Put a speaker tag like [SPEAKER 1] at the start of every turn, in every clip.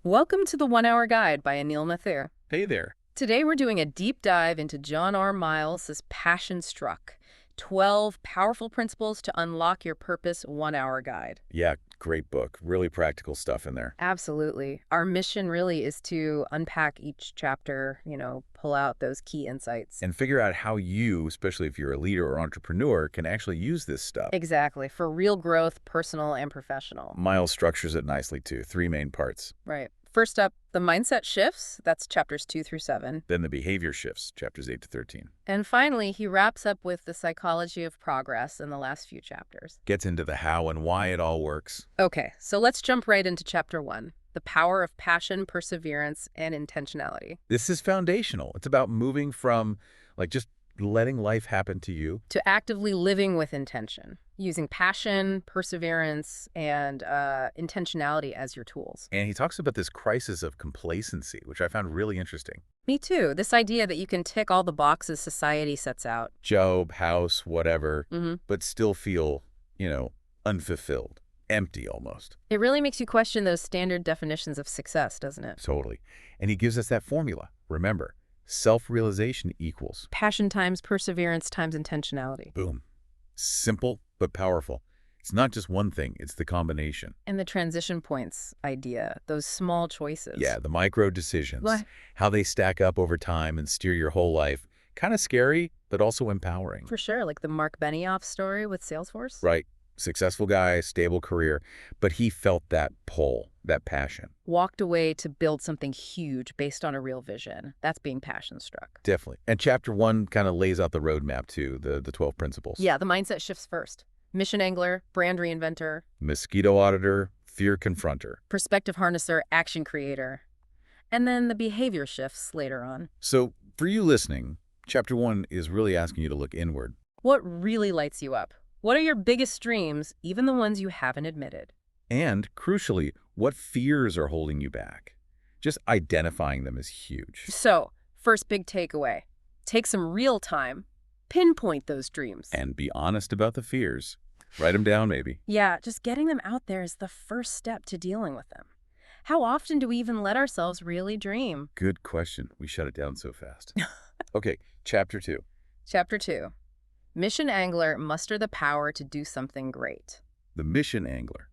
[SPEAKER 1] Welcome to the 1 Hour Guide by Anil Mathur.
[SPEAKER 2] Hey there.
[SPEAKER 1] Today we're doing a deep dive into John R. Miles' Passion Struck, 12 Powerful Principles to Unlock Your Purpose 1 Hour Guide.
[SPEAKER 2] Yeah, great book. Really practical stuff in there.
[SPEAKER 1] Absolutely. Our mission really is to unpack each chapter, pull out those key insights.
[SPEAKER 2] And figure out how you, especially if you're a leader or entrepreneur, can actually use this stuff.
[SPEAKER 1] Exactly, for real growth, personal and professional.
[SPEAKER 2] Miles structures it nicely, too. 3 main parts.
[SPEAKER 1] Right. First up, the mindset shifts. That's chapters 2 through 7.
[SPEAKER 2] Then the behavior shifts, chapters 8 to 13.
[SPEAKER 1] And finally, he wraps up with the psychology of progress in the last few chapters.
[SPEAKER 2] Gets into the how and why it all works.
[SPEAKER 1] Okay, so let's jump right into chapter 1, the power of passion, perseverance, and intentionality.
[SPEAKER 2] This is foundational. It's about moving from, just letting life happen to you.
[SPEAKER 1] To actively living with intention, using passion, perseverance, and intentionality as your tools.
[SPEAKER 2] And he talks about this crisis of complacency, which I found really interesting.
[SPEAKER 1] Me too. This idea that you can tick all the boxes society sets out.
[SPEAKER 2] Job, house, whatever,
[SPEAKER 1] Mm-hmm.
[SPEAKER 2] but still feel, unfulfilled, empty almost.
[SPEAKER 1] It really makes you question those standard definitions of success, doesn't it?
[SPEAKER 2] Totally. And he gives us that formula. Remember, self-realization equals,
[SPEAKER 1] Passion times perseverance times intentionality.
[SPEAKER 2] boom. Simple, but powerful. It's not just one thing, it's the combination.
[SPEAKER 1] And the transition points idea, those small choices.
[SPEAKER 2] Yeah, the micro decisions,
[SPEAKER 1] What?
[SPEAKER 2] how they stack up over time and steer your whole life. Kind of scary, but also empowering.
[SPEAKER 1] For sure, like the Mark Benioff story with Salesforce.
[SPEAKER 2] Right. Successful guy, stable career, but he felt that pull, that passion.
[SPEAKER 1] Walked away to build something huge based on a real vision. That's being passion struck.
[SPEAKER 2] Definitely. And chapter 1 kind of lays out the roadmap too, the 12 principles.
[SPEAKER 1] Yeah, the mindset shifts first. Mission angler, brand reinventor,
[SPEAKER 2] Mosquito auditor, fear confronter.
[SPEAKER 1] perspective harnesser, action creator. And then the behavior shifts later on.
[SPEAKER 2] So for you listening, chapter 1 is really asking you to look inward.
[SPEAKER 1] What really lights you up? What are your biggest dreams, even the ones you haven't admitted?
[SPEAKER 2] And crucially, what fears are holding you back? Just identifying them is huge.
[SPEAKER 1] So, first big takeaway. Take some real time. Pinpoint those dreams.
[SPEAKER 2] And be honest about the fears. Write them down, maybe.
[SPEAKER 1] Yeah, just getting them out there is the first step to dealing with them. How often do we even let ourselves really dream?
[SPEAKER 2] Good question. We shut it down so fast. Okay, chapter 2.
[SPEAKER 1] Chapter 2. Mission angler muster the power to do something great.
[SPEAKER 2] The mission angler.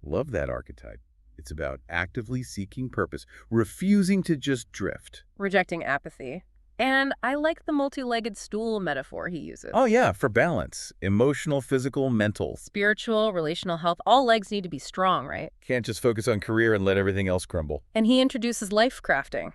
[SPEAKER 2] Love that archetype. It's about actively seeking purpose, refusing to just drift.
[SPEAKER 1] Rejecting apathy. And I like the multi-legged stool metaphor he uses.
[SPEAKER 2] Oh yeah, for balance. Emotional, physical, mental.
[SPEAKER 1] Spiritual, relational health, all legs need to be strong, right?
[SPEAKER 2] Can't just focus on career and let everything else crumble.
[SPEAKER 1] And he introduces life crafting,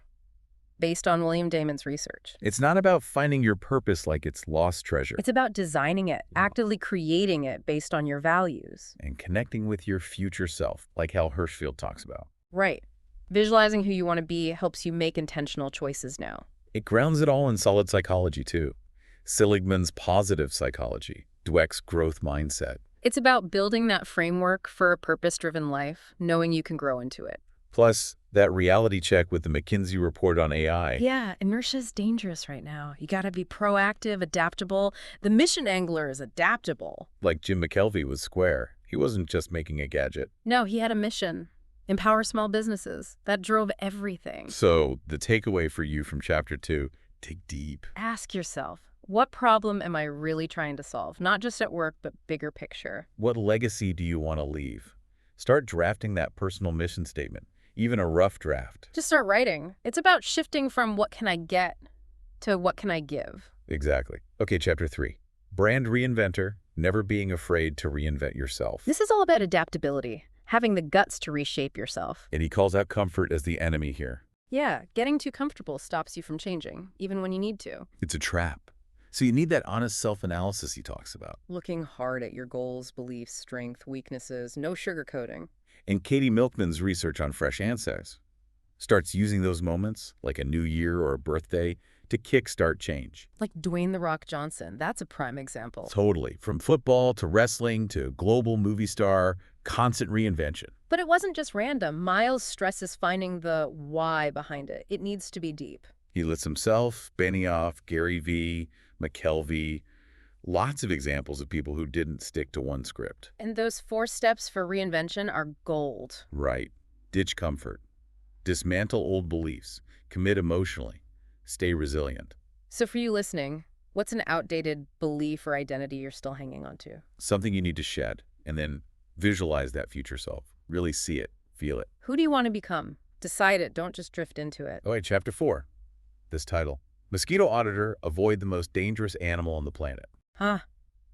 [SPEAKER 1] based on William Damon's research.
[SPEAKER 2] It's not about finding your purpose like it's lost treasure.
[SPEAKER 1] It's about designing it, actively creating it based on your values.
[SPEAKER 2] And connecting with your future self, like Hal Hershfield talks about.
[SPEAKER 1] Right. Visualizing who you want to be helps you make intentional choices now.
[SPEAKER 2] It grounds it all in solid psychology, too. Seligman's positive psychology, Dweck's growth mindset.
[SPEAKER 1] It's about building that framework for a purpose-driven life, knowing you can grow into it.
[SPEAKER 2] Plus, that reality check with the McKinsey report on AI.
[SPEAKER 1] Yeah, inertia is dangerous right now. You got to be proactive, adaptable. The mission angler is adaptable.
[SPEAKER 2] Like Jim McKelvey was Square. He wasn't just making a gadget.
[SPEAKER 1] No, he had a mission. Empower small businesses. That drove everything.
[SPEAKER 2] So, the takeaway for you from chapter 2, dig deep.
[SPEAKER 1] Ask yourself, what problem am I really trying to solve? Not just at work, but bigger picture.
[SPEAKER 2] What legacy do you want to leave? Start drafting that personal mission statement, even a rough draft.
[SPEAKER 1] Just start writing. It's about shifting from what can I get to what can I give.
[SPEAKER 2] Exactly. Okay, chapter 3. Brand reinventor, never being afraid to reinvent yourself.
[SPEAKER 1] This is all about adaptability, having the guts to reshape yourself.
[SPEAKER 2] And he calls out comfort as the enemy here.
[SPEAKER 1] Yeah, getting too comfortable stops you from changing, even when you need to.
[SPEAKER 2] It's a trap. So you need that honest self-analysis he talks about.
[SPEAKER 1] Looking hard at your goals, beliefs, strengths, weaknesses, no sugarcoating.
[SPEAKER 2] And Katie Milkman's research on fresh answers starts using those moments, like a new year or a birthday, to kickstart change.
[SPEAKER 1] Like Dwayne "The Rock" Johnson, that's a prime example.
[SPEAKER 2] Totally. From football to wrestling to global movie star, constant reinvention.
[SPEAKER 1] But it wasn't just random. Miles stresses finding the why behind it. It needs to be deep.
[SPEAKER 2] He lists himself, Benioff, Gary Vee, McKelvey, lots of examples of people who didn't stick to one script.
[SPEAKER 1] And those 4 steps for reinvention are gold.
[SPEAKER 2] Right. Ditch comfort. Dismantle old beliefs. Commit emotionally. Stay resilient.
[SPEAKER 1] So for you listening, what's an outdated belief or identity you're still hanging on to?
[SPEAKER 2] Something you need to shed, and then visualize that future self. Really see it, feel it.
[SPEAKER 1] Who do you want to become? Decide it, don't just drift into it.
[SPEAKER 2] Oh, wait, Chapter 4. This title. Mosquito auditor, avoid the most dangerous animal on the planet.
[SPEAKER 1] Huh.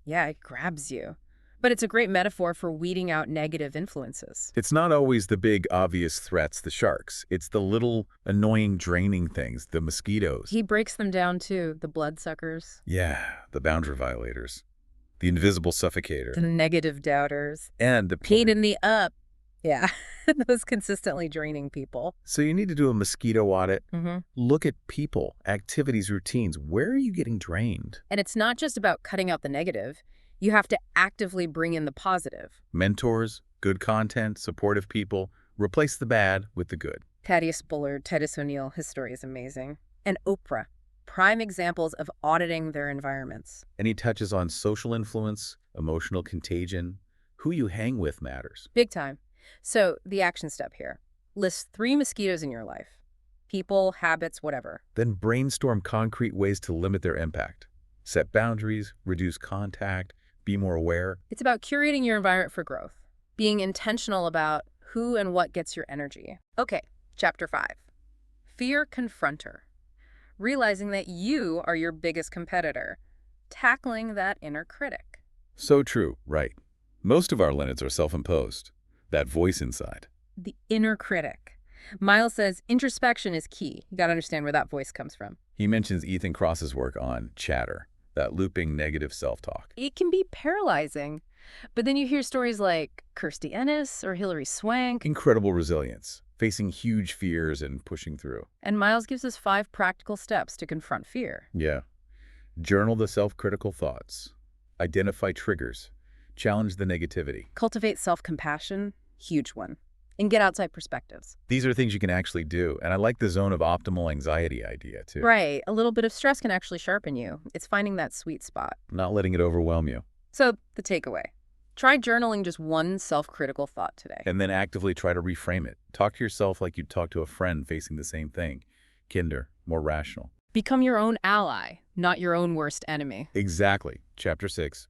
[SPEAKER 1] Yeah, it grabs you. But it's a great metaphor for weeding out negative influences.
[SPEAKER 2] It's not always the big, obvious threats, the sharks. It's the little, annoying, draining things, the mosquitoes.
[SPEAKER 1] He breaks them down too, the bloodsuckers,
[SPEAKER 2] Yeah, the boundary violators. The invisible suffocator.
[SPEAKER 1] the negative doubters,
[SPEAKER 2] And the
[SPEAKER 1] pain in the up. Yeah, those consistently draining people.
[SPEAKER 2] So you need to do a mosquito audit.
[SPEAKER 1] Mm-hmm.
[SPEAKER 2] Look at people, activities, routines. Where are you getting drained?
[SPEAKER 1] And it's not just about cutting out the negative. You have to actively bring in the positive.
[SPEAKER 2] Mentors, good content, supportive people. Replace the bad with the good.
[SPEAKER 1] Thaddeus Bullard, Titus O'Neill, his story is amazing. And Oprah, prime examples of auditing their environments.
[SPEAKER 2] And he touches on social influence, emotional contagion. Who you hang with matters.
[SPEAKER 1] Big time. So the action step here. List 3 mosquitoes in your life. People, habits, whatever.
[SPEAKER 2] Then brainstorm concrete ways to limit their impact. Set boundaries, reduce contact, be more aware.
[SPEAKER 1] It's about curating your environment for growth. Being intentional about who and what gets your energy. Okay, Chapter 5. Fear confronter. Realizing that you are your biggest competitor. Tackling that inner critic.
[SPEAKER 2] So true, right. Most of our limits are self-imposed. That voice inside.
[SPEAKER 1] The inner critic. Miles says introspection is key. You got to understand where that voice comes from.
[SPEAKER 2] He mentions Ethan Kross's work on chatter, that looping negative self-talk.
[SPEAKER 1] It can be paralyzing. But then you hear stories like Kirstie Ennis or Hilary Swank.
[SPEAKER 2] Incredible resilience, facing huge fears and pushing through.
[SPEAKER 1] And Miles gives us 5 practical steps to confront fear.
[SPEAKER 2] Yeah. Journal the self-critical thoughts. Identify triggers. Challenge the negativity.
[SPEAKER 1] Cultivate self-compassion, huge one. And get outside perspectives.
[SPEAKER 2] These are things you can actually do, and I like the zone of optimal anxiety idea, too.
[SPEAKER 1] Right. A little bit of stress can actually sharpen you. It's finding that sweet spot.
[SPEAKER 2] Not letting it overwhelm you.
[SPEAKER 1] So, the takeaway. Try journaling just one self-critical thought today.
[SPEAKER 2] And then actively try to reframe it. Talk to yourself like you'd talk to a friend facing the same thing. Kinder, more rational.
[SPEAKER 1] Become your own ally, not your own worst enemy.
[SPEAKER 2] Exactly. Chapter 6.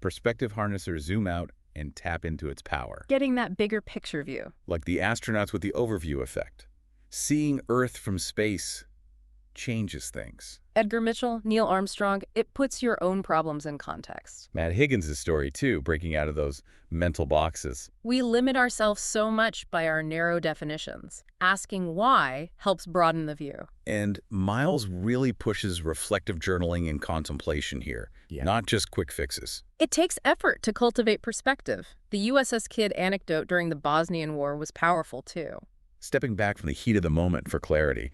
[SPEAKER 2] Perspective harnessers zoom out and tap into its power.
[SPEAKER 1] Getting that bigger picture view.
[SPEAKER 2] Like the astronauts with the overview effect. Seeing Earth from space changes things.
[SPEAKER 1] Edgar Mitchell, Neil Armstrong, it puts your own problems in context.
[SPEAKER 2] Matt Higgins' story, too, breaking out of those mental boxes.
[SPEAKER 1] We limit ourselves so much by our narrow definitions. Asking why helps broaden the view.
[SPEAKER 2] And Miles really pushes reflective journaling and contemplation here, not just quick fixes.
[SPEAKER 1] It takes effort to cultivate perspective. The USS Kidd anecdote during the Bosnian War was powerful, too.
[SPEAKER 2] Stepping back from the heat of the moment for clarity.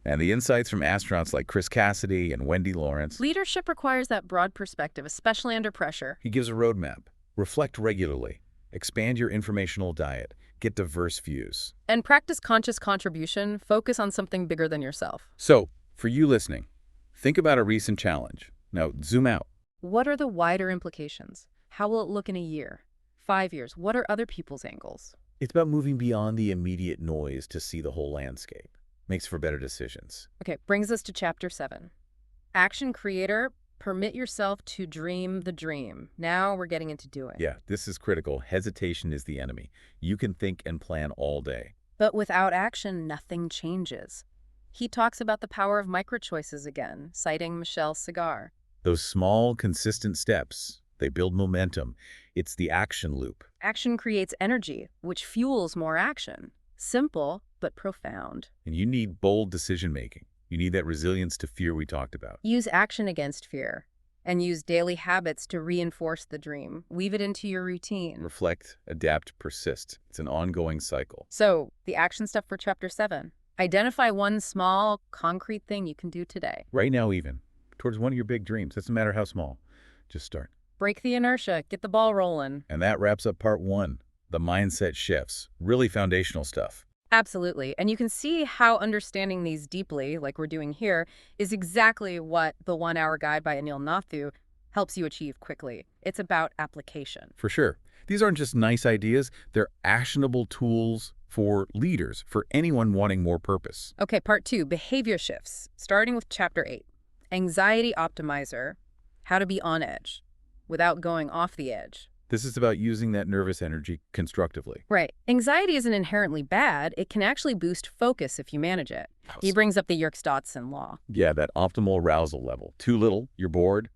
[SPEAKER 2] And the insights from astronauts like Chris Cassidy and Wendy Lawrence.
[SPEAKER 1] Leadership requires that broad perspective, especially under pressure.
[SPEAKER 2] He gives a roadmap. Reflect regularly. Expand your informational diet. Get diverse views.
[SPEAKER 1] And practice conscious contribution. Focus on something bigger than yourself.
[SPEAKER 2] So, for you listening, think about a recent challenge. Now, zoom out.
[SPEAKER 1] What are the wider implications? How will it look in a year? 5 years? What are other people's angles?
[SPEAKER 2] It's about moving beyond the immediate noise to see the whole landscape. Makes for better decisions.
[SPEAKER 1] Okay, brings us to Chapter 7. Action creator, permit yourself to dream the dream. Now we're getting into doing.
[SPEAKER 2] Yeah, this is critical. Hesitation is the enemy. You can think and plan all day.
[SPEAKER 1] But without action, nothing changes. He talks about the power of micro-choices again, citing Michelle's cigar.
[SPEAKER 2] Those small, consistent steps, they build momentum. It's the action loop.
[SPEAKER 1] Action creates energy, which fuels more action. Simple, but profound.
[SPEAKER 2] And you need bold decision-making. You need that resilience to fear we talked about.
[SPEAKER 1] Use action against fear, and use daily habits to reinforce the dream. Weave it into your routine.
[SPEAKER 2] Reflect, adapt, persist. It's an ongoing cycle.
[SPEAKER 1] So, the action step for Chapter 7. Identify one small, concrete thing you can do today.
[SPEAKER 2] Right now even, towards one of your big dreams. Doesn't matter how small. Just start.
[SPEAKER 1] Break the inertia. Get the ball rolling.
[SPEAKER 2] And that wraps up part 1. The mindset shifts. Really foundational stuff.
[SPEAKER 1] Absolutely. And you can see how understanding these deeply, like we're doing here, is exactly what the 1-Hour Guide by Anil Nathu helps you achieve quickly. It's about application.
[SPEAKER 2] For sure. These aren't just nice ideas. They're actionable tools for leaders, for anyone wanting more purpose.
[SPEAKER 1] Okay, part 2, behavior shifts, starting with chapter 8. Anxiety optimizer, how to be on edge without going off the edge.
[SPEAKER 2] This is about using that nervous energy constructively.
[SPEAKER 1] Right. Anxiety isn't inherently bad. It can actually boost focus if you manage it. He brings up the Yerkes-Dodson law.
[SPEAKER 2] Yeah, that optimal arousal level. Too little, you're bored.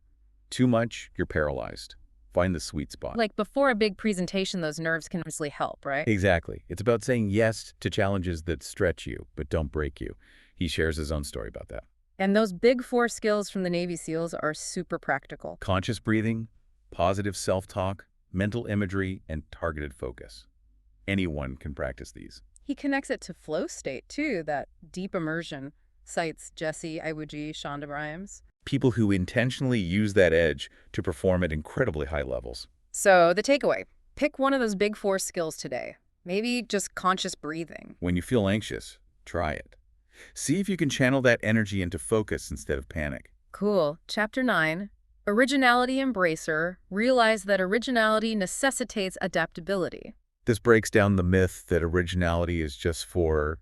[SPEAKER 2] Too much, you're paralyzed. Find the sweet spot.
[SPEAKER 1] Like before a big presentation, those nerves can really help, right?
[SPEAKER 2] Exactly. It's about saying yes to challenges that stretch you, but don't break you. He shares his own story about that.
[SPEAKER 1] And those big 4 skills from the Navy SEALs are super practical.
[SPEAKER 2] Conscious breathing, positive self-talk, mental imagery, and targeted focus. Anyone can practice these.
[SPEAKER 1] He connects it to flow state, too, that deep immersion, cites Jesse Iwuji Shonda Rhimes.
[SPEAKER 2] People who intentionally use that edge to perform at incredibly high levels.
[SPEAKER 1] So the takeaway, pick one of those big 4 skills today. Maybe just conscious breathing.
[SPEAKER 2] When you feel anxious, try it. See if you can channel that energy into focus instead of panic.
[SPEAKER 1] Cool. Chapter 9, originality embracer, realize that originality necessitates adaptability.
[SPEAKER 2] This breaks down the myth that originality is just for,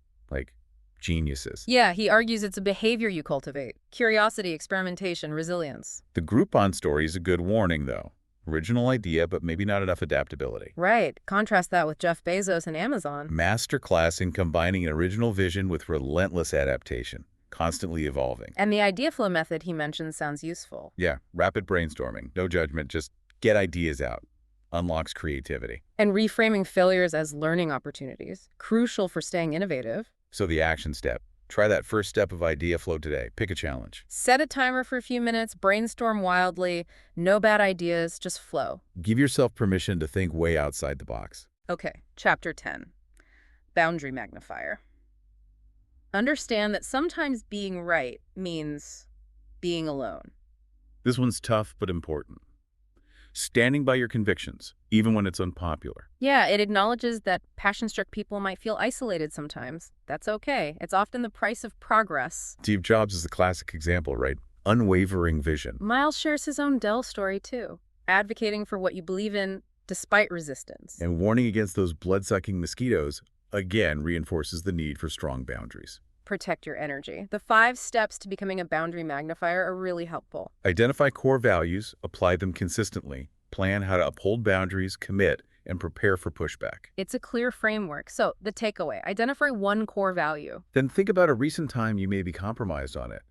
[SPEAKER 2] geniuses.
[SPEAKER 1] Yeah, he argues it's a behavior you cultivate. Curiosity, experimentation, resilience.
[SPEAKER 2] The Groupon story is a good warning, though. Original idea, but maybe not enough adaptability.
[SPEAKER 1] Right. Contrast that with Jeff Bezos and Amazon.
[SPEAKER 2] Masterclass in combining an original vision with relentless adaptation, constantly evolving.
[SPEAKER 1] And the idea flow method he mentioned sounds useful.
[SPEAKER 2] Yeah, rapid brainstorming, no judgment, just get ideas out. Unlocks creativity.
[SPEAKER 1] And reframing failures as learning opportunities, crucial for staying innovative.
[SPEAKER 2] So the action step. Try that first step of idea flow today. Pick a challenge.
[SPEAKER 1] Set a timer for a few minutes, brainstorm wildly, no bad ideas, just flow.
[SPEAKER 2] Give yourself permission to think way outside the box.
[SPEAKER 1] Okay, chapter 10, boundary magnifier. Understand that sometimes being right means being alone.
[SPEAKER 2] This one's tough but important. Standing by your convictions, even when it's unpopular.
[SPEAKER 1] Yeah, it acknowledges that passion-struck people might feel isolated sometimes. That's okay. It's often the price of progress.
[SPEAKER 2] Steve Jobs is a classic example, right? Unwavering vision.
[SPEAKER 1] Miles shares his own Dell story, too, advocating for what you believe in despite resistance.
[SPEAKER 2] And warning against those blood-sucking mosquitoes, again, reinforces the need for strong boundaries.
[SPEAKER 1] Protect your energy. The 5 steps to becoming a boundary magnifier are really helpful.
[SPEAKER 2] Identify core values, apply them consistently, plan how to uphold boundaries, commit, and prepare for pushback.
[SPEAKER 1] It's a clear framework. So, the takeaway, identify one core value.
[SPEAKER 2] Then think about a recent time you may be compromised on it.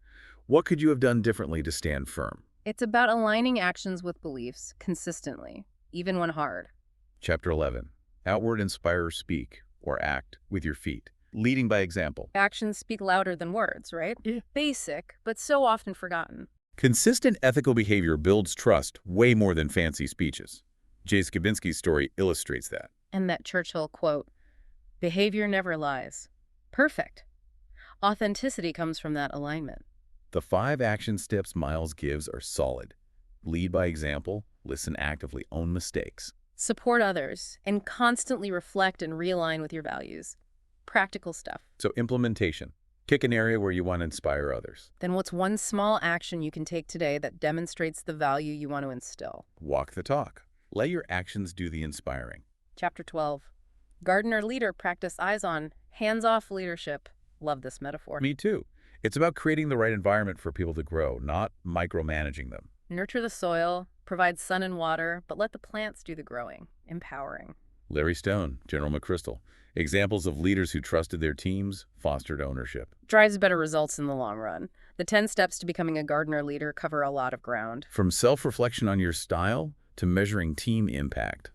[SPEAKER 2] What could you have done differently to stand firm?
[SPEAKER 1] It's about aligning actions with beliefs consistently, even when hard.
[SPEAKER 2] Chapter 11. Outward inspire, speak, or act with your feet. Leading by example.
[SPEAKER 1] Actions speak louder than words, right?
[SPEAKER 2] Yeah.
[SPEAKER 1] Basic, but so often forgotten.
[SPEAKER 2] Consistent ethical behavior builds trust way more than fancy speeches. Jay Skibinski's story illustrates that.
[SPEAKER 1] And that Churchill quote, behavior never lies. Perfect. Authenticity comes from that alignment.
[SPEAKER 2] The 5 action steps Miles gives are solid. Lead by example, listen actively, own mistakes.
[SPEAKER 1] Support others, and constantly reflect and realign with your values. Practical stuff.
[SPEAKER 2] So implementation. Pick an area where you want to inspire others.
[SPEAKER 1] Then what's one small action you can take today that demonstrates the value you want to instill?
[SPEAKER 2] Walk the talk. Let your actions do the inspiring.
[SPEAKER 1] Chapter 12. Gardener leader practice eyes on, hands-off leadership. Love this metaphor.
[SPEAKER 2] Me too. It's about creating the right environment for people to grow, not micromanaging them.
[SPEAKER 1] Nurture the soil, provide sun and water, but let the plants do the growing. Empowering.
[SPEAKER 2] Larry Stone, General McChrystal. Examples of leaders who trusted their teams, fostered ownership.
[SPEAKER 1] Drives better results in the long run. The 10 steps to becoming a gardener leader cover a lot of ground.
[SPEAKER 2] From self-reflection on your style to measuring team impact.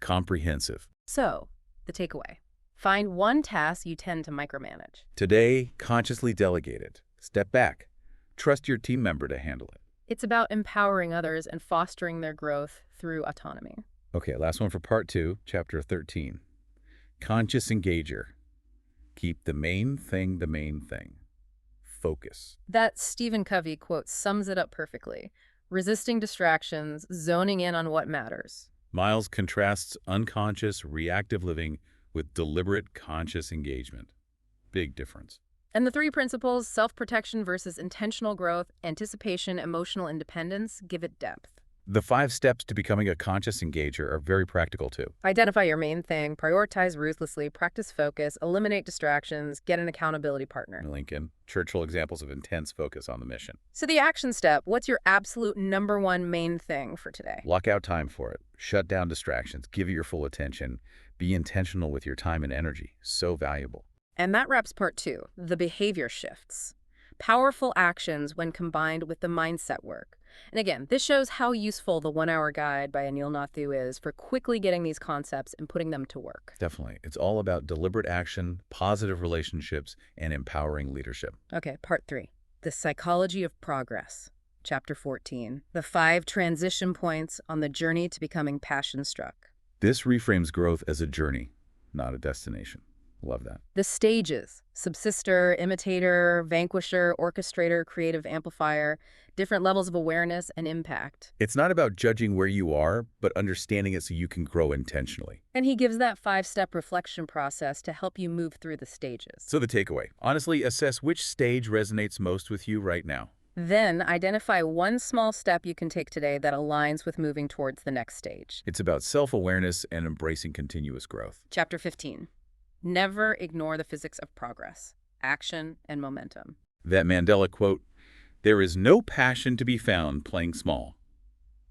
[SPEAKER 2] Comprehensive.
[SPEAKER 1] So, the takeaway. Find one task you tend to micromanage.
[SPEAKER 2] Today, consciously delegate it. Step back. Trust your team member to handle it.
[SPEAKER 1] It's about empowering others and fostering their growth through autonomy.
[SPEAKER 2] Okay, last one for part 2, chapter 13. Conscious engager. Keep the main thing the main thing. Focus.
[SPEAKER 1] That Stephen Covey quote sums it up perfectly. Resisting distractions, zoning in on what matters.
[SPEAKER 2] Miles contrasts unconscious, reactive living with deliberate, conscious engagement. Big difference.
[SPEAKER 1] And the 3 principles, self-protection versus intentional growth, anticipation, emotional independence, give it depth.
[SPEAKER 2] The 5 steps to becoming a conscious engager are very practical too.
[SPEAKER 1] Identify your main thing, prioritize ruthlessly, practice focus, eliminate distractions, get an accountability partner.
[SPEAKER 2] Lincoln, Churchill examples of intense focus on the mission.
[SPEAKER 1] So the action step, what's your absolute number one main thing for today?
[SPEAKER 2] Block out time for it. Shut down distractions. Give it your full attention. Be intentional with your time and energy. So valuable.
[SPEAKER 1] And that wraps part 2, the behavior shifts. Powerful actions when combined with the mindset work. And again, this shows how useful the 1-Hour Guide by Anil Nathu is for quickly getting these concepts and putting them to work.
[SPEAKER 2] Definitely. It's all about deliberate action, positive relationships, and empowering leadership.
[SPEAKER 1] Okay, part 3, the psychology of progress. Chapter 14, the 5 transition points on the journey to becoming passion-struck.
[SPEAKER 2] This reframes growth as a journey, not a destination. Love that.
[SPEAKER 1] The stages, subsister, imitator, vanquisher, orchestrator, creative amplifier, different levels of awareness and impact.
[SPEAKER 2] It's not about judging where you are, but understanding it so you can grow intentionally.
[SPEAKER 1] And he gives that 5-step reflection process to help you move through the stages.
[SPEAKER 2] So the takeaway, honestly assess which stage resonates most with you right now.
[SPEAKER 1] Then identify one small step you can take today that aligns with moving towards the next stage.
[SPEAKER 2] It's about self-awareness and embracing continuous growth.
[SPEAKER 1] Chapter 15. Never ignore the physics of progress, action, and momentum.
[SPEAKER 2] That Mandela quote, "There is no passion to be found playing small,"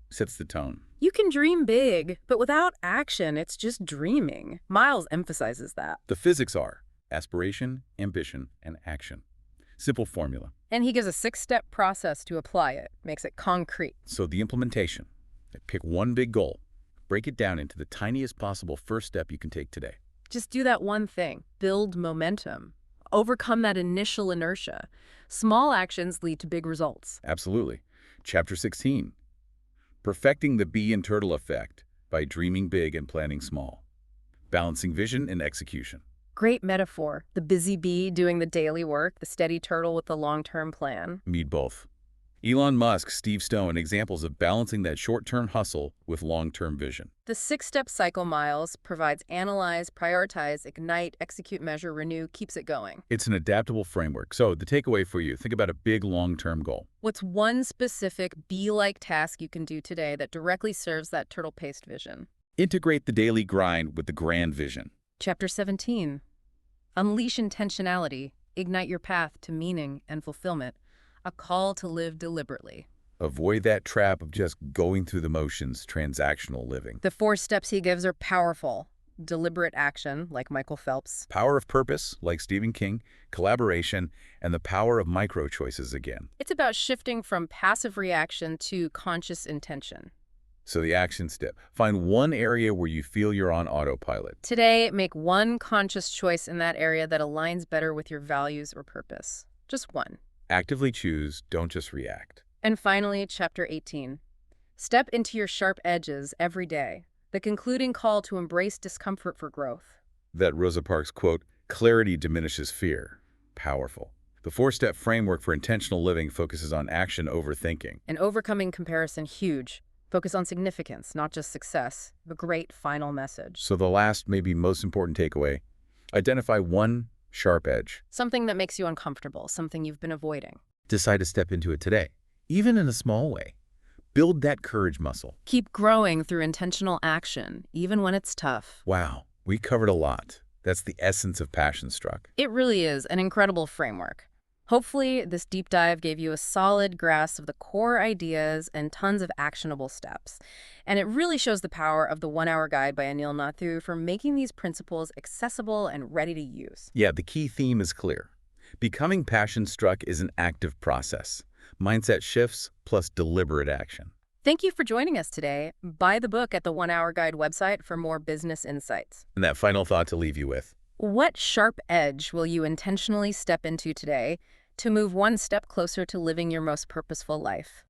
[SPEAKER 2] sets the tone.
[SPEAKER 1] You can dream big, but without action, it's just dreaming. Miles emphasizes that.
[SPEAKER 2] The physics are aspiration, ambition, and action. Simple formula.
[SPEAKER 1] And he gives a 6-step process to apply it, makes it concrete.
[SPEAKER 2] So the implementation, pick one big goal, break it down into the tiniest possible first step you can take today.
[SPEAKER 1] Just do that one thing. Build momentum. Overcome that initial inertia. Small actions lead to big results.
[SPEAKER 2] Absolutely. Chapter 16, perfecting the bee and turtle effect by dreaming big and planning small. Balancing vision and execution.
[SPEAKER 1] Great metaphor. The busy bee doing the daily work, the steady turtle with the long-term plan.
[SPEAKER 2] Need both. Elon Musk, Steve Stone, examples of balancing that short-term hustle with long-term vision.
[SPEAKER 1] The 6-step cycle, Miles, provides analyze, prioritize, ignite, execute, measure, renew, keeps it going.
[SPEAKER 2] It's an adaptable framework. So the takeaway for you, think about a big long-term goal.
[SPEAKER 1] What's one specific bee-like task you can do today that directly serves that turtle-paced vision?
[SPEAKER 2] Integrate the daily grind with the grand vision.
[SPEAKER 1] Chapter 17. Unleash intentionality. Ignite your path to meaning and fulfillment. A call to live deliberately.
[SPEAKER 2] Avoid that trap of just going through the motions, transactional living.
[SPEAKER 1] The 4 steps he gives are powerful. Deliberate action, like Michael Phelps.
[SPEAKER 2] Power of purpose, like Stephen King. Collaboration, and the power of micro-choices again.
[SPEAKER 1] It's about shifting from passive reaction to conscious intention.
[SPEAKER 2] So the action step. Find one area where you feel you're on autopilot.
[SPEAKER 1] Today, make one conscious choice in that area that aligns better with your values or purpose. Just one.
[SPEAKER 2] Actively choose, don't just react.
[SPEAKER 1] And finally, Chapter 18. Step into your sharp edges every day. The concluding call to embrace discomfort for growth.
[SPEAKER 2] That Rosa Parks quote, "Clarity diminishes fear." Powerful. The 4-step framework for intentional living focuses on action over thinking.
[SPEAKER 1] And overcoming comparison, huge. Focus on significance, not just success. A great final message.
[SPEAKER 2] So the last, maybe most important takeaway, identify one sharp edge.
[SPEAKER 1] Something that makes you uncomfortable, something you've been avoiding.
[SPEAKER 2] Decide to step into it today, even in a small way. Build that courage muscle.
[SPEAKER 1] Keep growing through intentional action, even when it's tough.
[SPEAKER 2] Wow, we covered a lot. That's the essence of Passion Struck.
[SPEAKER 1] It really is an incredible framework. Hopefully, this deep dive gave you a solid grasp of the core ideas and tons of actionable steps. And it really shows the power of the 1-Hour Guide by Anil Nathu for making these principles accessible and ready to use.
[SPEAKER 2] Yeah, the key theme is clear. Becoming Passion Struck is an active process. Mindset shifts plus deliberate action.
[SPEAKER 1] Thank you for joining us today. Buy the book at the 1-Hour Guide website for more business insights.
[SPEAKER 2] And that final thought to leave you with.
[SPEAKER 1] What sharp edge will you intentionally step into today to move one step closer to living your most purposeful life?